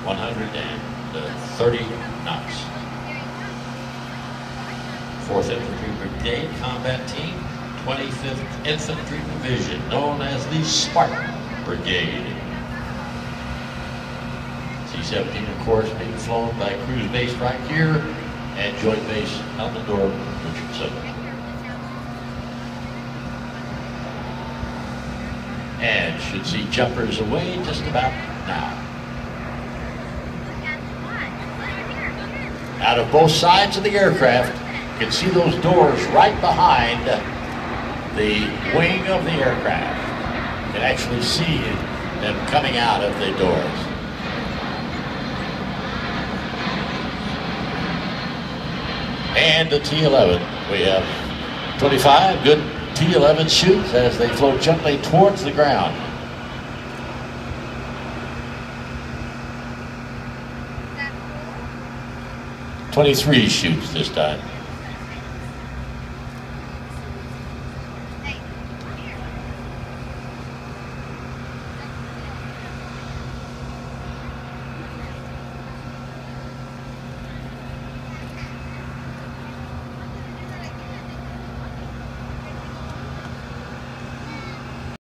130 knots. 4th Infantry Brigade Combat Team, 25th Infantry Division, known as the Spartan Brigade. C-17, of course, being flown by Cruise Base right here at Joint Base Elmendorf, Richardson. And should see jumpers away just about now. Out of both sides of the aircraft, you can see those doors right behind the wing of the aircraft. You can actually see them coming out of the doors. And the T-11, we have 25 good T-11 shoots as they float gently towards the ground. Cool? 23 shoots this time.